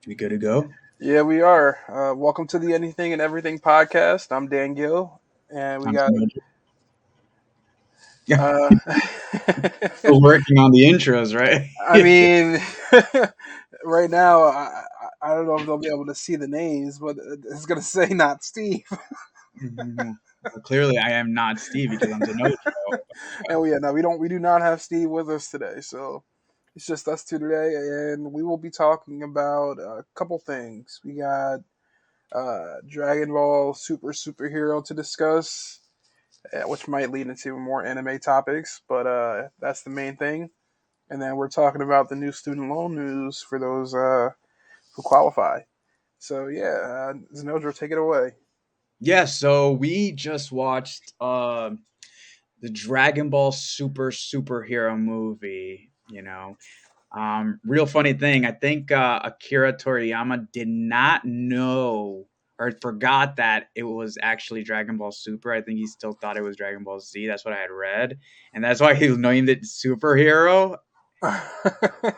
We good to go? Yeah, we are. Welcome to the Anything and Everything podcast. I'm Dan Gill, and we I'm got. still yeah, Uh, still working on the intros, right? I mean, right now, I don't know if they'll be able to see the names, but it's gonna say not Steve. Mhm. Well, clearly, I am not Steve because I'm Zenojo. And we do not have Steve with us today, so it's just us two today, and we will be talking about a couple things. We got Dragon Ball Superhero to discuss, which might lead into more anime topics, but that's the main thing. And then we're talking about the new student loan news for those who qualify. So yeah, Zenodra, take it away. Yeah, so we just watched the Dragon Ball superhero movie. Real funny thing. I think Akira Toriyama did not know or forgot that it was actually Dragon Ball Super. I think he still thought it was Dragon Ball Z. That's what I had read, and that's why he named it Superhero.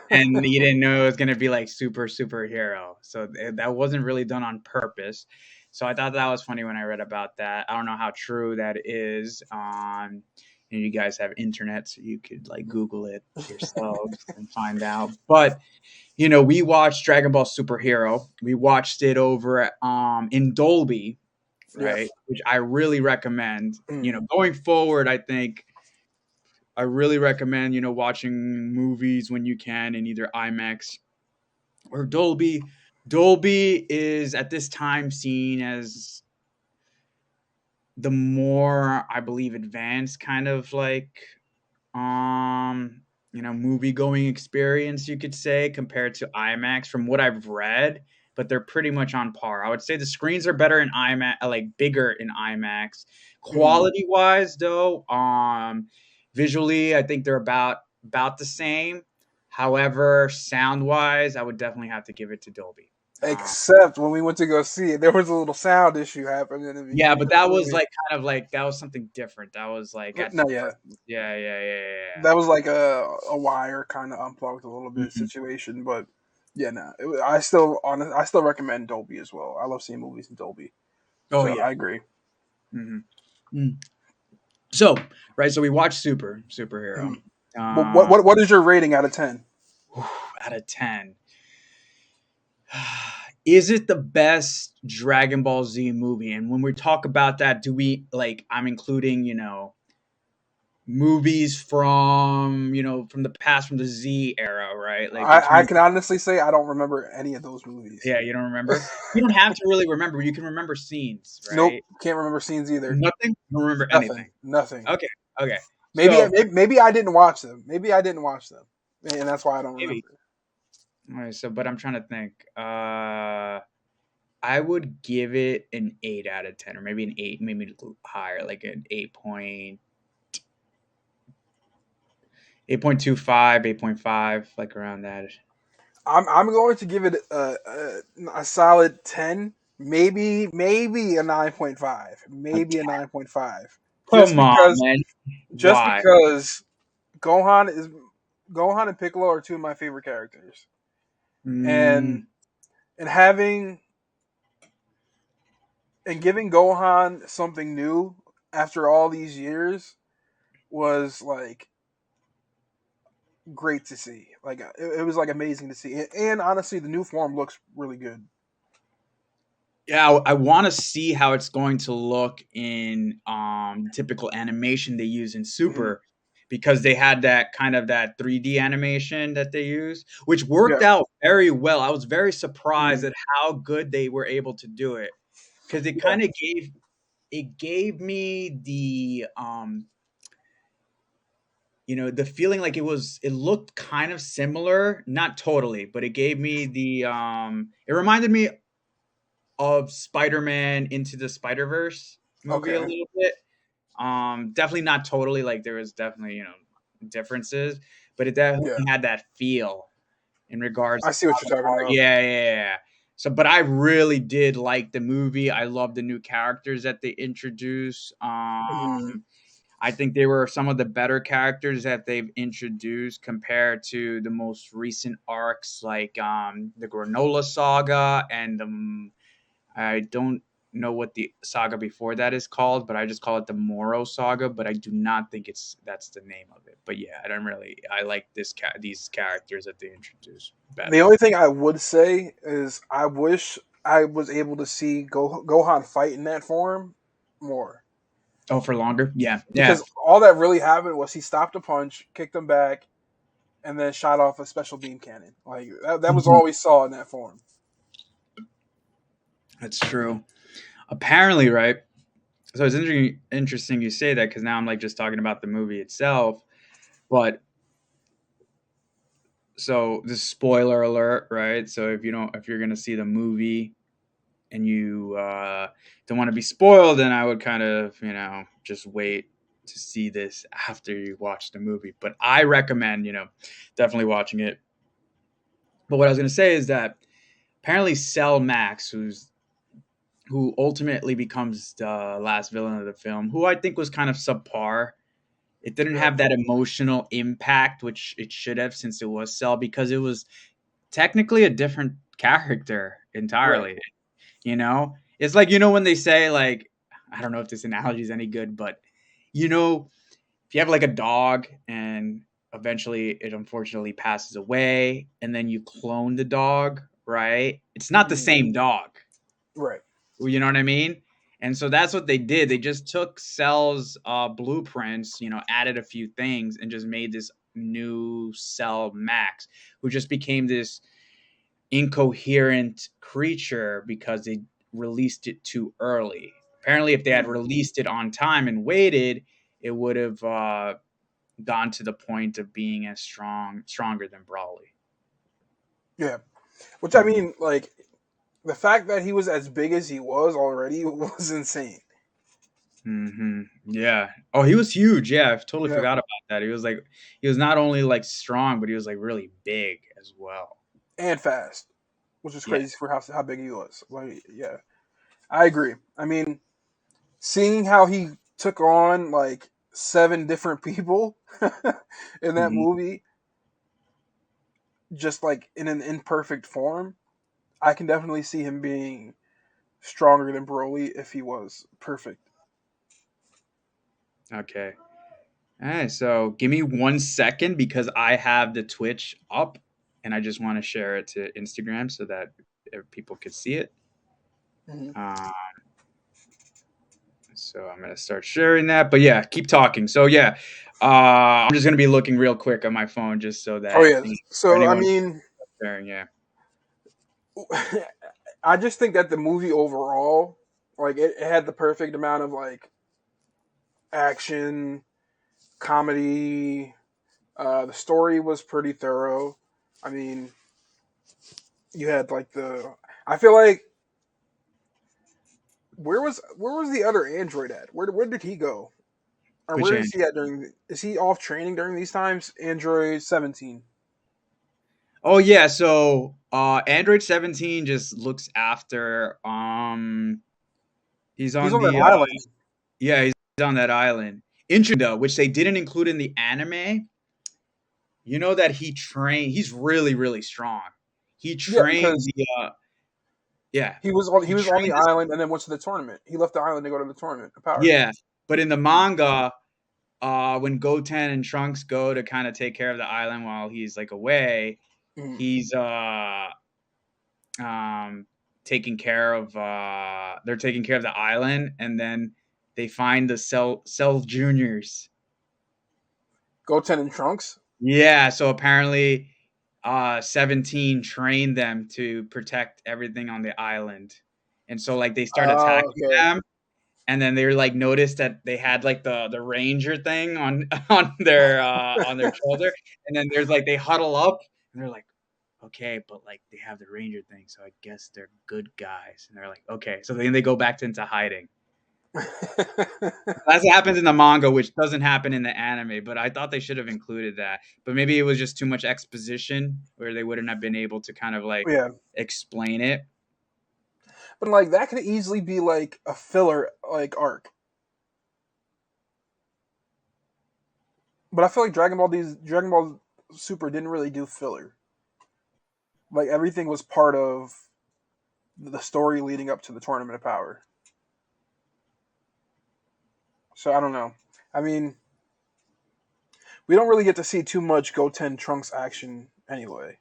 And he didn't know it was gonna be like superhero. So that wasn't really done on purpose. So I thought that was funny when I read about that. I don't know how true that is. And you guys have internet, so you could like Google it yourselves and find out. But we watched Dragon Ball Superhero. We watched it over in Dolby, right? Yes. Which I really recommend. Mm. Going forward, I think I really recommend, watching movies when you can in either IMAX or Dolby. Dolby is at this time seen as the more, I believe, advanced kind of like movie going experience, you could say, compared to IMAX from what I've read, but they're pretty much on par. I would say the screens are better in IMAX, like bigger in IMAX. Mm. Quality wise though, visually I think they're about the same. However, sound wise, I would definitely have to give it to Dolby. Except when we went to go see it, there was a little sound issue happening in the Yeah, beginning but of the that was movie. like kind of like that was something different. That was like at No, first. yeah, Yeah. that was like a wire kind of unplugged a little bit Mhm. situation, but yeah, no, I still recommend Dolby as well. I love seeing movies in Dolby, Oh so yeah. I agree. Mhm. Mm. So, right, so we watched Superhero. Mhm. But Um, what is your rating out of 10? out of 10. Is it the best Dragon Ball Z movie? And when we talk about that, do we like I'm including, movies from the past from the Z era, right? Like I between can honestly say I don't remember any of those movies. yeah, you don't remember? You don't have to really remember. You can remember scenes, Nope, right? can't remember scenes either. Nothing? You don't remember anything. Nothing. Okay. Okay. Maybe So, maybe I didn't watch them. Maybe I didn't watch them, and that's why I don't maybe. remember. All right, so but I'm trying to think. I would give it an 8 out of 10 or maybe an 8, maybe a little higher, like an 8.25, 8.5, like around that. I'm going to give it a solid 10, maybe a 9.5, A maybe a 10. 9.5, just Come on, because man. just Why? because Gohan is Gohan and Piccolo are two of my favorite characters, Mm, and and having and giving Gohan something new after all these years was like great to see. Like it was like amazing to see, and honestly, the new form looks really good. yeah, I want to see how it's going to look in typical animation they use in Mhm. Super because they had that kind of that 3D animation that they use, which Yeah. worked out very well. I was very surprised Mhm. at how good they were able to do it because Yeah. it gave me the feeling like it looked kind of similar, not totally, but it gave me it reminded me of Spider-Man Into the Spider-Verse movie a Okay. little bit. Definitely not totally, like there was definitely, differences, but it Yeah. definitely had that feel in regards I to see what how you're the talking art. about. Yeah. So, but I really did like the movie. I love the new characters that they introduced. Mhm. I think they were some of the better characters that they've introduced compared to the most recent arcs, like the Granola Saga and I don't know what the saga before that is called, but I just call it the Moro Saga. But I do not think that's the name of it. But yeah, I don't really. I like these characters that they introduced The better. only thing I would say is I wish I was able to see Gohan fight in that form more, Oh, for longer? Yeah, yeah. because all that really happened was he stopped a punch, kicked him back, and then shot off a special beam cannon. Like that was Mhm. all we saw in that form. That's true. Apparently, right? So it's interesting you say that because now I'm like just talking about the movie itself. But so this spoiler alert, right? So if you're gonna see the movie and you don't want to be spoiled, then I would kind of just wait to see this after you watch the movie. But I recommend definitely watching it. But what I was gonna say is that apparently Cell Max, who ultimately becomes the last villain of the film, who I think was kind of subpar. It didn't Yeah, have that emotional impact, which it should have, since it was Cell, because it was technically a different character right. entirely. It's like when they say, like, I don't know if this analogy is any good, but if you have like a dog and eventually it unfortunately passes away, and then you clone the dog, right? It's not the Mhm. same dog. Right. You know what I mean? And so that's what they did. They just took Cell's blueprints, added a few things, and just made this new Cell Max, who just became this incoherent creature because they released it too early. Apparently, if they had Mhm. released it on time and waited, it would have gone to the point of being as stronger than Brawley. Yeah. Which I Hmm. mean, like the fact that he was as big as he was already was insane. Yeah. Oh, he was huge. Yeah, I totally Yeah. forgot about that. He was not only like strong, but he was like really big as well. And fast, which is Yeah. crazy for how big he was. Like, yeah, I agree. I mean, seeing how he took on like seven different people in that Hmm. movie, just like in an imperfect form, I can definitely see him being stronger than Broly if he was perfect. Okay. All right. So give me 1 second because I have the Twitch up, and I just want to share it to Instagram so that people could see it. Mhm. Uh, so I'm gonna start sharing that. But yeah, keep talking. So yeah, I'm just gonna be looking real quick on my phone just so Oh that yeah. for So I anyone mean, sharing, yeah. I just think that the movie overall, like it had the perfect amount of like action, comedy. The story was pretty thorough. I mean, you had like the. I feel like where was the other android at? Where did he go? Or Which where end? is he at is he off training during these times? Android 17. Oh yeah, so Android 17 just looks after he's He's on on that the island. yeah, he's on that island. Interesting though, which they didn't include in the anime. You know that he's really really strong. He Yeah, trained because the yeah, he he was on the trained this island and then went to the tournament. He left the island to go to the tournament, the power yeah, tournament. but in the manga when Goten and Trunks go to kind of take care of the island while he's like away, Mhm. he's um, taking care of they're taking care of the island, and then they find the Cell Juniors. Goten and Trunks. Yeah, so apparently 17 trained them to protect everything on the island. And so like they start attacking Okay. them, and then they were like noticed that they had like the ranger thing on on their shoulder, and then there's like they huddle up and they're like, okay, but like they have the ranger thing, so I guess they're good guys. And they're like, okay, so then they go back into hiding. That's what happens in the manga, which doesn't happen in the anime. But I thought they should have included that. But maybe it was just too much exposition, where they wouldn't have been able to kind of like Yeah, explain it. but like that could easily be like a filler like arc. But I feel like Dragon Ball Super didn't really do filler. Like everything was part of the story leading up to the Tournament of Power. So I don't know. I mean, we don't really get to see too much Goten Trunks action anyway.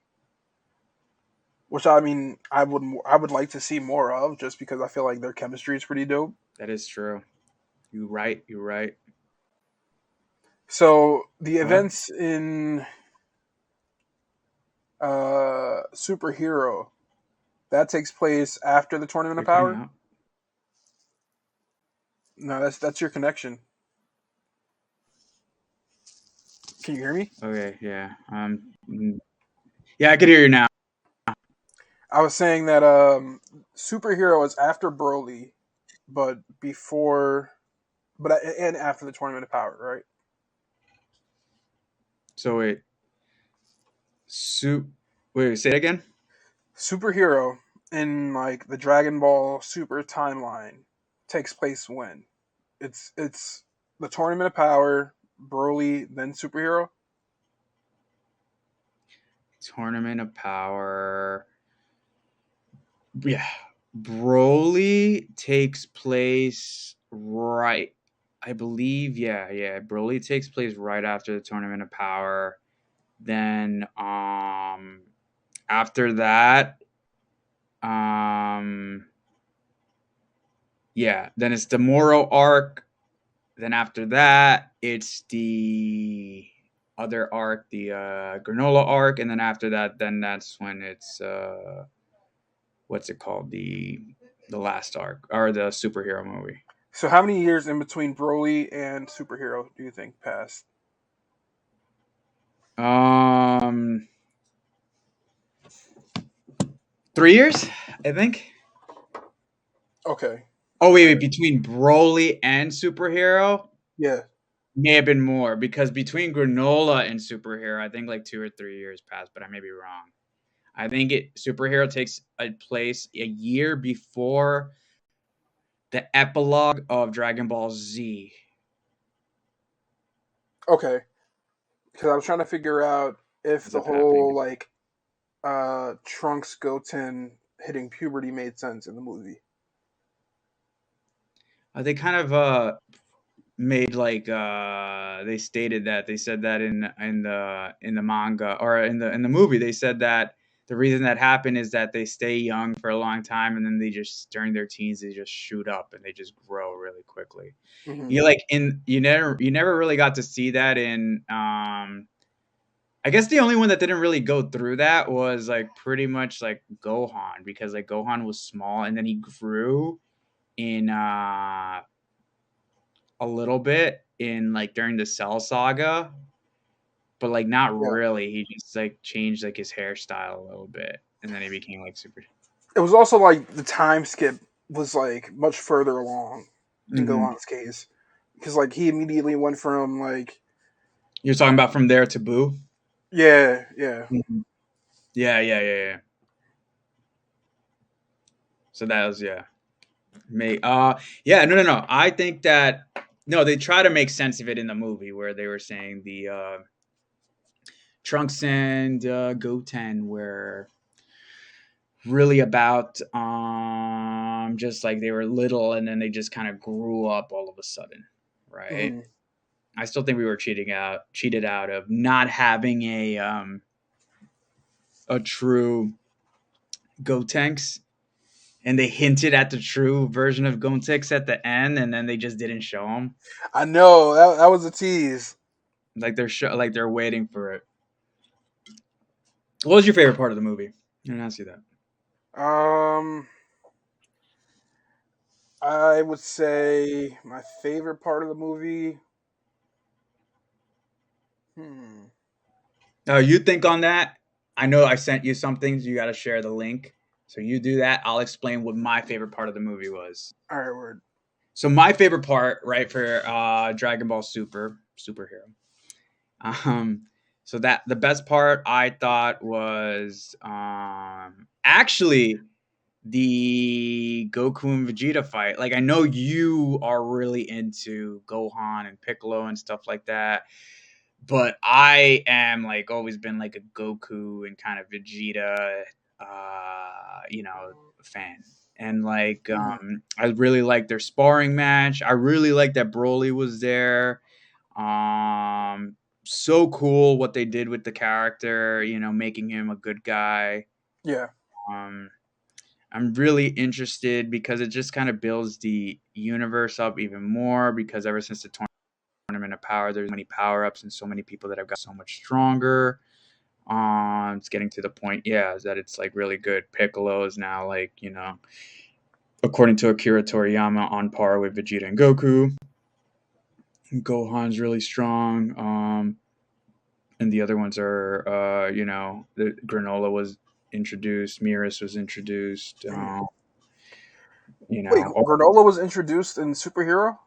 Which I mean, I would like to see more of, just because I feel like their chemistry is pretty dope. That is true. You right. You right. So the Well, events in Superhero that takes place after the Tournament of you're cutting Power. out. No, that's your connection. Can you hear me? Okay. Yeah. Yeah, I could hear you now. I was saying that Superhero is after Broly, but before, but and after the Tournament of Power, right? So wait. Soup. Wait. Say it again. Superhero in like the Dragon Ball Super timeline takes place when it's the Tournament of Power, Broly, then Superhero. Tournament of Power. Yeah. Broly takes place right. I believe, yeah, yeah. Broly takes place right after the Tournament of Power. Then after that, um yeah, then it's the Moro arc. Then after that, it's the other arc, the Granola arc, and then after that, then that's when it's what's it called? The last arc or the superhero movie. So how many years in between Broly and Superhero do you think passed? Um 3 years, I think. Okay. Oh wait, between Broly and superhero Yeah. may have been more because between Granola and superhero, I think like 2 or 3 years passed, but I may be wrong. I think it superhero takes a place a year before the epilogue of Dragon Ball Z. Okay. Because I was trying to figure out if Ends the up happening. whole like Trunks Goten hitting puberty made sense in the movie. They kind of made like they stated that they said that in the manga or in the movie they said that the reason that happened is that they stay young for a long time and then they just during their teens they just shoot up and they just grow really quickly. Hmm. You like in you never really got to see that in I guess the only one that didn't really go through that was like pretty much like Gohan because like Gohan was small and then he grew in a little bit in like during the Cell saga, but like not Yeah. really. He just like changed like his hairstyle a little bit and then he became like super. It was also like the time skip was like much further along in Mhm. Gohan's case, because like he immediately went from like You're talking about from there to Boo? yeah, yeah. Mhm. Yeah, yeah, yeah, yeah. So that was yeah. Yeah, no, no, no. I think that no, they try to make sense of it in the movie where they were saying the Trunks and Goten were really about just like they were little and then they just kind of grew up all of a sudden, right? Hmm. I still think we were cheated out of not having a true Gotenks, and they hinted at the true version of Gotenks at the end, and then they just didn't show them. I know that was a tease. Like they're waiting for it. What was your favorite part of the movie? I didn't ask you that. Um, I would say my favorite part of the movie. Hmm. You think on that? I know I sent you something. So you got to share the link. So you do that. I'll explain what my favorite part of the movie was. All right, word. So my favorite part, right, for Dragon Ball superhero. Um, so that the best part I thought was actually the Goku and Vegeta fight. Like I know you are really into Gohan and Piccolo and stuff like that, but I am like always been like a Goku and kind of Vegeta, fan. And like, Mhm. I really like their sparring match. I really like that Broly was there. Um, so cool what they did with the character, making him a good guy. Yeah, Um, I'm really interested because it just kind of builds the universe up even more. Because ever since the tournament of power, there's so many power ups and so many people that have got so much stronger. It's getting to the point, yeah, is that it's like really good. Piccolo is now like, according to Akira Toriyama, on par with Vegeta and Goku. Gohan's really strong. And the other ones are, the Granola was introduced, Miras was introduced. Mhm. Wait, Oh, Granola was introduced in Superhero?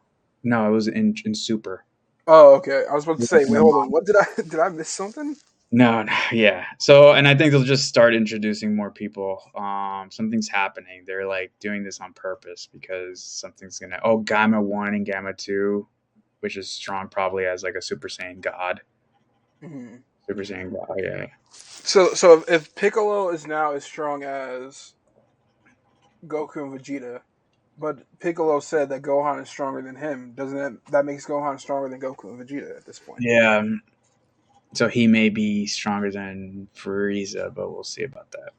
no, it was in Super. Oh, okay. I was about to say, wait, No, hold on. What did I did I miss something? no, yeah. So, and I think they'll just start introducing more people. Something's happening. They're like doing this on purpose because something's gonna. Oh, Gamma 1 and Gamma 2, which is strong probably as like a Super Saiyan God. Mhm. Super Saiyan God, yeah. So if Piccolo is now as strong as Goku and Vegeta, but Piccolo said that Gohan is stronger than him, doesn't that makes Gohan stronger than Goku and Vegeta at this point? Yeah. So he may be stronger than Frieza, but we'll see about that.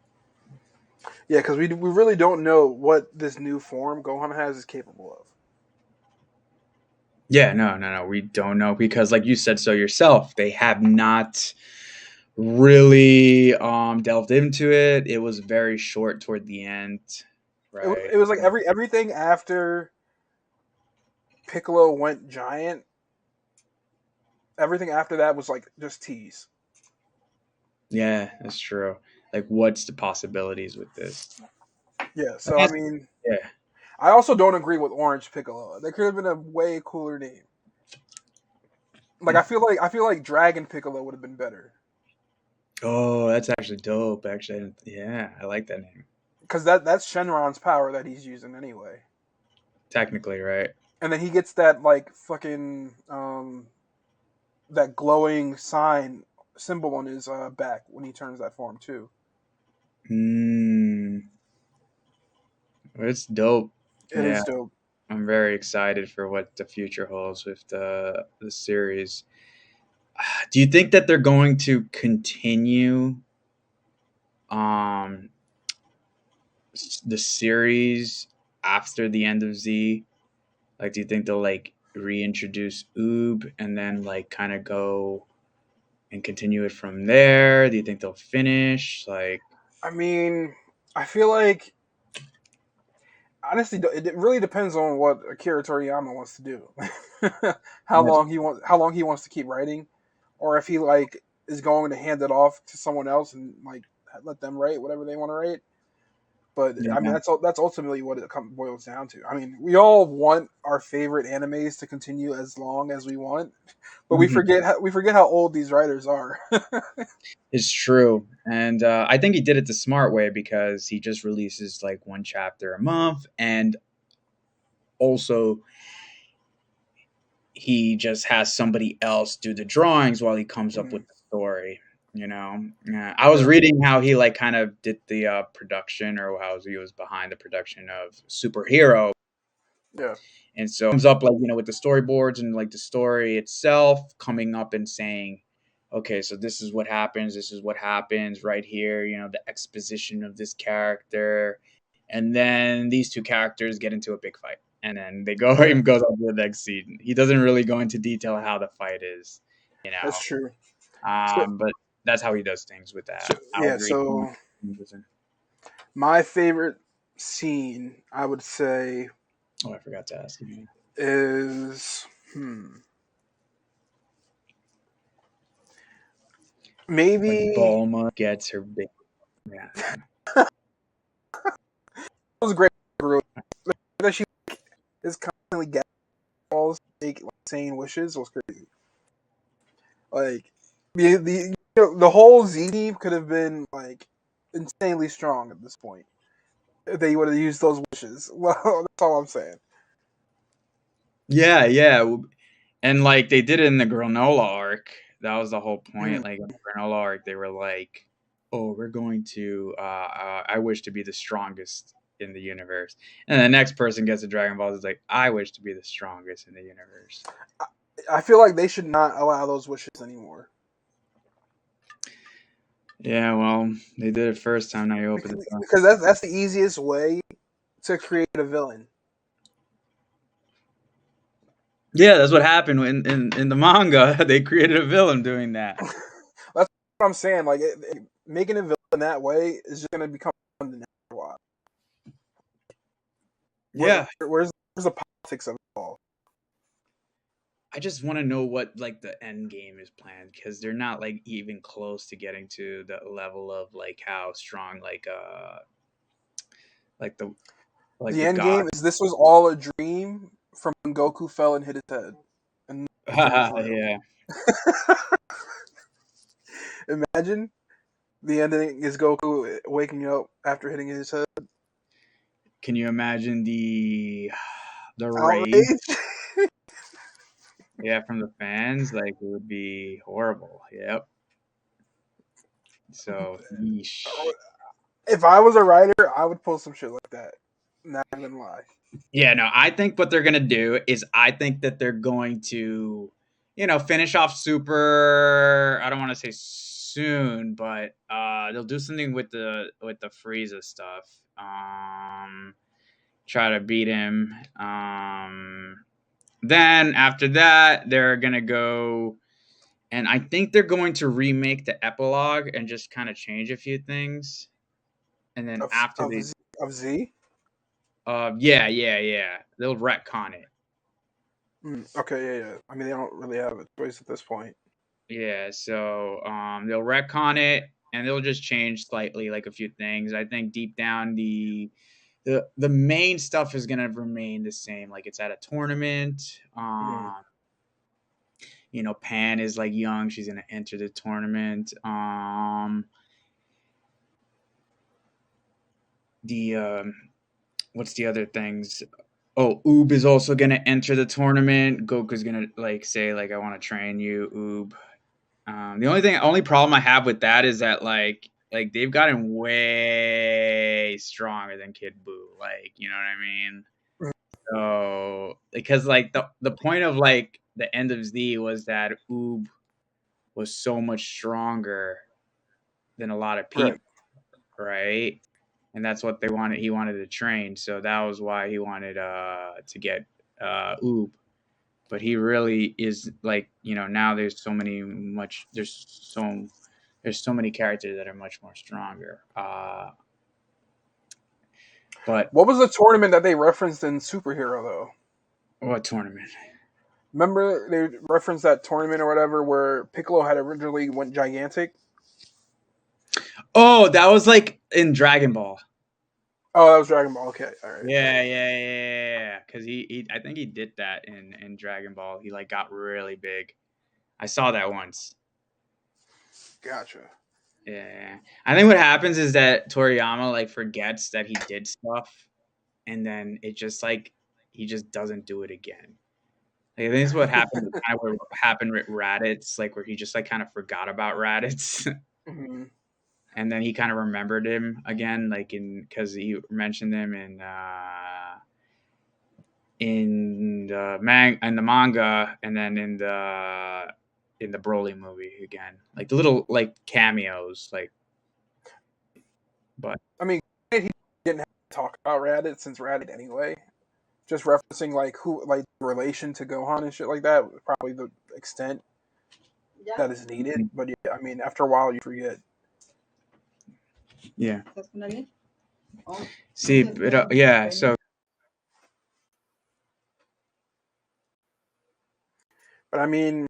Yeah, because we really don't know what this new form Gohan has is capable of. Yeah, no. We don't know because, like you said so yourself, they have not really delved into it. It was very short toward the end, right? It was like everything after Piccolo went giant. Everything after that was like just tease. Yeah, that's true. Like, what's the possibilities with this? Yeah, And so I that's, mean, yeah. I also don't agree with Orange Piccolo. There could have been a way cooler name. Like I feel like Dragon Piccolo would have been better Oh, that's actually dope. Actually, yeah, I like that name. because that's Shenron's power that he's using anyway. Technically, right? And then he gets that like fucking that glowing sign symbol on his back when he turns that form too. Hmm. It's dope. It Yeah, is dope. I'm very excited for what the future holds with the series. Do you think that they're going to continue um the series after the end of Z? Like, do you think they'll like reintroduce Oob and then like kind of go and continue it from there? Do you think they'll finish? Like, I mean, I feel like honestly, it really depends on what Akira Toriyama wants to do. that's, How long he wants to keep writing, or if he like is going to hand it off to someone else and like let them write whatever they want to write. But I mean, yeah, that's ultimately what it boils down to. I mean, we all want our favorite animes to continue as long as we want, but mhm. we forget how old these writers are. It's true, and I think he did it the smart way because he just releases like one chapter a month, and also he just has somebody else do the drawings while he comes up Mhm. with the story. I was Yeah, reading how he like kind of did the production, or how he was behind the production of Superhero, yeah, and so it comes up like with the storyboards and like the story itself coming up and saying, okay, so this is what happens. This is what happens right here. The exposition of this character, and then these two characters get into a big fight, and then they go yeah. and goes on to the next scene. He doesn't really go into detail how the fight is, you That's know. true. So, But that's how he does things with that. I'll yeah, agree. so my favorite scene, I would say, Oh, I forgot to ask you. is When maybe Bulma gets her big, yeah, it was a great girl that she is constantly getting balls, like saying wishes was crazy. Like the whole Z team could have been like insanely strong at this point if they would have used those wishes. Well, that's all I'm saying. yeah. And like they did it in the granola arc. That was the whole Mm. point. Like in the Granola arc, they were like, "Oh, we're going to. I wish to be the strongest in the universe." And the next person gets a Dragon Ball is like, "I wish to be the strongest in the universe." I feel like they should not allow those wishes anymore Yeah, well, they did it first time. Now you open the door. because that's the easiest way to create a villain. Yeah, that's what happened in the manga. They created a villain doing that. That's what I'm saying. Like making a villain that way is just going to become the next lot. Yeah, Where's the politics of it all? I just want to know what like the end game is planned because they're not like even close to getting to the level of like how strong like the like The the end god. game is this was all a dream from when Goku fell and hit his head, and nothing was real. Yeah. Imagine the ending is Goku waking up after hitting his head. Can you imagine the rage? Outrage. Yeah, from the fans, like it would be horrible. Yep. So, yeesh. If I was a writer, I would pull some shit like that. Not even lie. Yeah, no, I think what they're gonna do is I think that they're going to, finish off Super. I don't want to say soon, but they'll do something with the Frieza stuff. Try to beat him. Then after that, they're gonna go, and I think they're going to remake the epilogue and just kind of change a few things. And then Of after of they, Z, of Z. yeah, yeah, yeah, they'll retcon it. Okay, yeah. I mean, they don't really have a choice at this point. Yeah, so they'll retcon it and they'll just change slightly, like a few things. I think deep down the main stuff is gonna remain the same. Like it's at a tournament. Mm-hmm. Pan is like young; she's gonna enter the tournament. The What's the other things? Oh, Oob is also gonna enter the tournament. Goku's gonna like say like I want to train you, Oob. Only problem I have with that is that like they've gotten way stronger than Kid Buu. Like, you know what I mean? So because like the point of like the end of Z was that Oob was so much stronger than a lot of Right. people, right? And that's what they wanted. He wanted to train, so that was why he wanted to get Oob. But he really is like now there's so many characters that are much more stronger. But What was the tournament that they referenced in Superhero though? what tournament? Remember they referenced that tournament or whatever where Piccolo had originally went gigantic. Oh, that was like in Dragon Ball. Oh, that was Dragon Ball. Okay, all right. Yeah. Because he I think he did that in Dragon Ball. He like got really big. I saw that once. Gotcha. Yeah, I think what happens is that Toriyama like forgets that he did stuff, and then it just like he just doesn't do it again. Like, I think it's what happened kind of what happened with Raditz, like where he just like kind of forgot about Raditz, Mm-hmm. and then he kind of remembered him again, like because he mentioned him in the manga, and then in the Broly movie again, like the little like cameos, like but I mean, he didn't have to talk about Raditz since Raditz anyway. Just referencing like who like relation to Gohan and shit like that, probably the extent that is needed. But yeah, I mean, after a while, you forget. yeah. See, but yeah, so But I mean,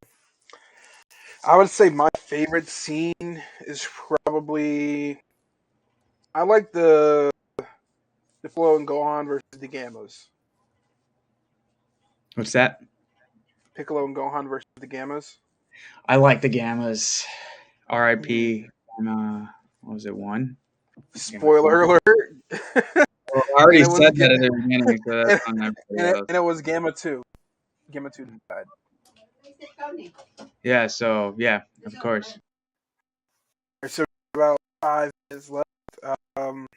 I would say my favorite scene is probably I like the Flow and Gohan versus the Gammas. what's that? Piccolo and Gohan versus the Gammas. I like the Gammas. Mm. R.I.P. What was it, one? Gamma 4. Spoiler alert! Well, I and already it was said that at the beginning, so that's and, on everybody else. and it was Gamma 2. Gamma 2 died. Yeah, so yeah, of course. So about 5 minutes left. Um,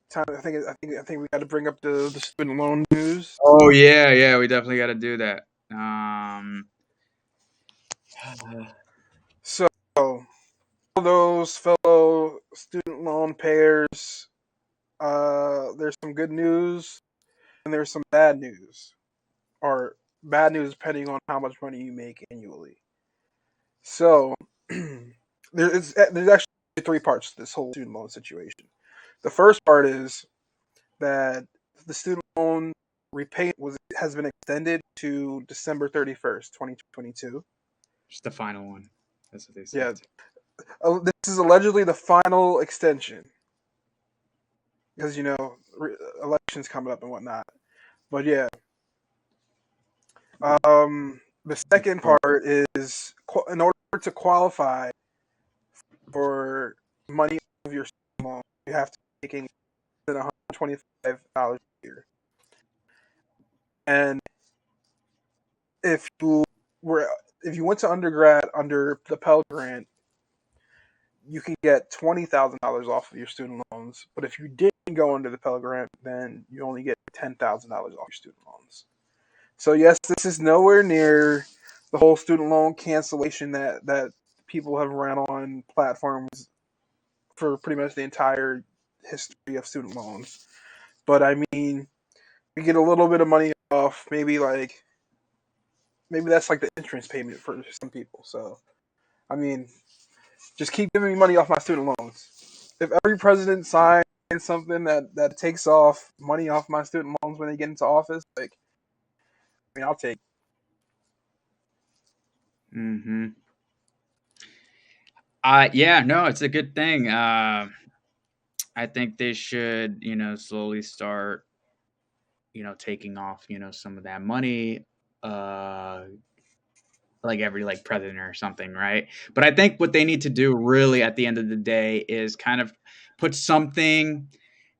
time. I think we got to bring up the student loan news. Oh yeah, yeah, we definitely got to do that. So all those fellow student loan payers, there's some good news and there's some bad news, or bad news depending on how much money you make annually. So there's actually three parts to this whole student loan situation. The first part is that the student loan repayment has been extended to December 31st, 2022. Just the final one. That's what they Yeah, said. this is allegedly the final extension because elections coming up and whatnot. But yeah, the Of second course. part is in order to qualify for money of your student loan, you have to be making $125 a year. And if you were if you went to undergrad under the Pell Grant, you can get $20,000 off of your student loans. But if you didn't go under the Pell Grant, then you only get $10,000 off your student loans. So yes, this is nowhere near the whole student loan cancellation that people have ran on platforms for pretty much the entire history of student loans. But I mean, you get a little bit of money off, maybe that's like the entrance payment for some people. So I mean, just keep giving me money off my student loans. If every president signs something that takes off money off my student loans when they get into office, I mean, I'll take. Mm-hmm. Yeah, no, it's a good thing. I think they should, slowly start, taking off, some of that money, uh, like every like president or something, right? But I think what they need to do really at the end of the day is kind of put something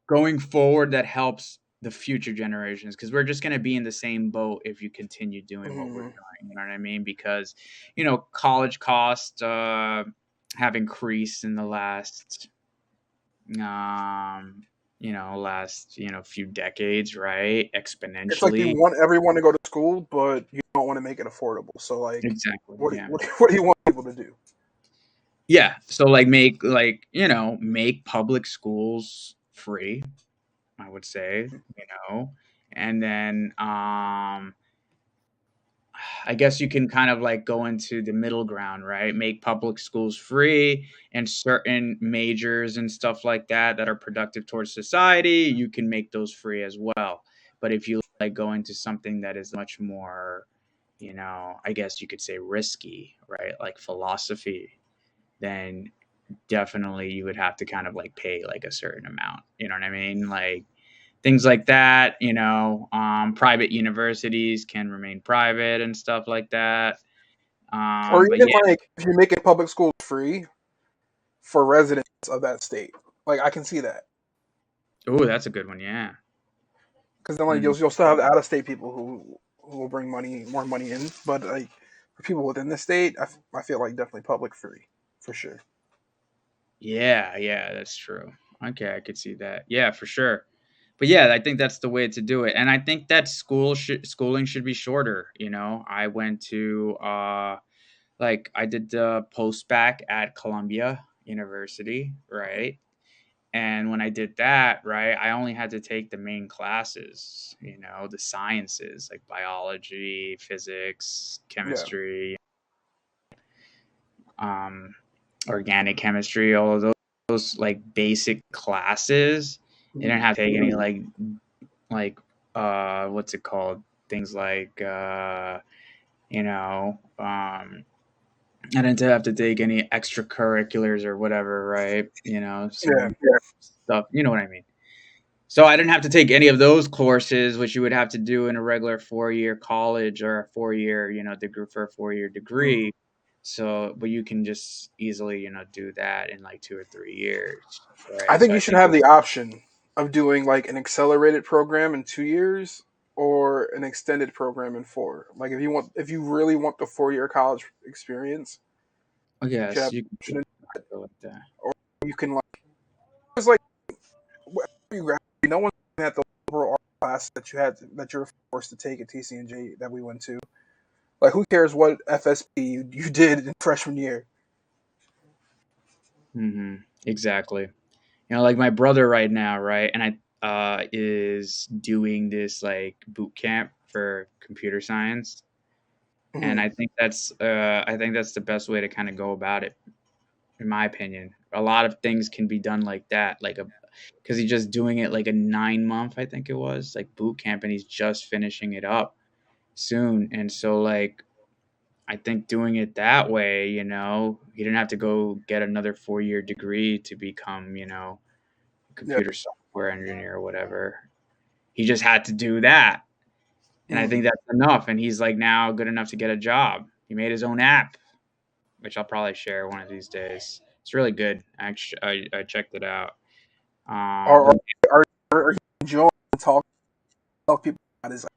going forward that helps the future generations because we're just going to be in the same boat if you continue doing what we're Mm-hmm. doing, you know what I mean? Because college costs have increased in the um last few decades, right? It's like you Exponentially. want everyone to go to school, but you don't want to make it affordable. So Exactly, what yeah. what do you want people to do? Yeah, so like make public schools free, I would say, and then I guess you can kind of like go into the middle ground, right? Make public schools free and certain majors and stuff like that are productive towards society, you can make those free as well. But if you like go into something that is much more, I guess you could say risky, right? Like philosophy, then definitely you would have to kind of like pay like a certain amount. You know what I mean? Like things like that. Private universities can remain private and stuff like that. Or But even yeah, like if you're making public schools free for residents of that state, like I can see that oh, that's a good one. Yeah. because then like Mm. you'll still have out of state people who will bring more money in, but like for people within the state, I feel like definitely public free for sure. Yeah, yeah, that's true. Okay, I could see that. Yeah, for sure. But yeah, I think that's the way to do it. And I think that schooling should be shorter. I went to like I did the post back at Columbia University, right? And when I did that, right, I only had to take the main classes, the sciences like biology, physics, Yeah. chemistry, um, organic chemistry, all of those like basic classes. You didn't have to take any like what's it called? Things like you know, I didn't have to take any extracurriculars or whatever, right? Yeah. Some stuff, you know what I mean? So I didn't have to take any of those courses, which you would have to do in a regular 4-year college or a 4-year, degree for a 4-year Mm. degree. So, but you can just easily, do that in like 2 or 3 years, I right? think So you I should think have the option of doing like an accelerated program in 2 years, or an extended program in 4. Like if you really want the 4-year college experience, I you should guess have you can option, go like that. or you can like it's like wherever you graduate, no one's at the liberal arts class that you're forced to take at TCNJ that we went to. Like who cares what FSP you did in freshman year? Hmm. Exactly. Like my brother right now, right, and is doing this like boot camp for computer science, and Mm-hmm. I think that's the best way to kind of go about it, in my opinion. A lot of things can be done like that, because he's just doing it like a 9 month, I think it was, like boot camp, and he's just finishing it up soon, and so like I think doing it that way, he didn't have to go get another 4-year degree to become, Yeah. computer software engineer or whatever. He just had to do that. And I Mm-hmm. think that's enough. And he's like now good enough to get a job. He made his own app, which I'll probably share one of these days. It's really good. Actually, I checked it out. Or, But or he can join and tell people about his.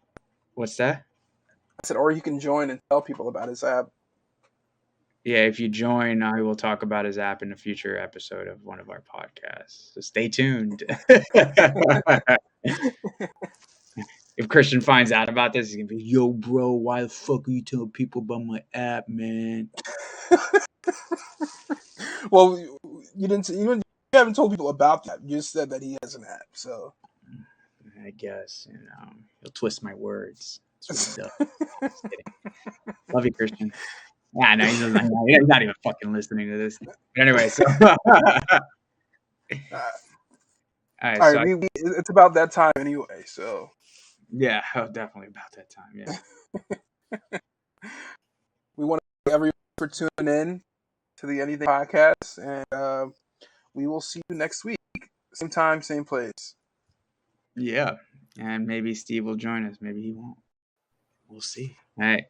what's that? I said, or he can join and tell people about his app. Yeah, if you join, I will talk about his app in a future episode of one of our podcasts. So stay tuned. If Christian finds out about this, he's gonna be, "Yo, bro, why the fuck are you telling people about my app, man?" Well, you haven't told people about that. You just said that he has an app. So I guess he'll twist my words. That's what he does. Just kidding. Love you, Christian. Yeah, no, he's not even fucking listening to this. But anyway, so all uh, right, all so right, it's about that time anyway. So yeah, definitely about that time. Yeah, we want to thank everyone for tuning in to the Anything podcast, and we will see you next week, same time, same place. yeah, and maybe Steve will join us. Maybe he won't. We'll see. All right.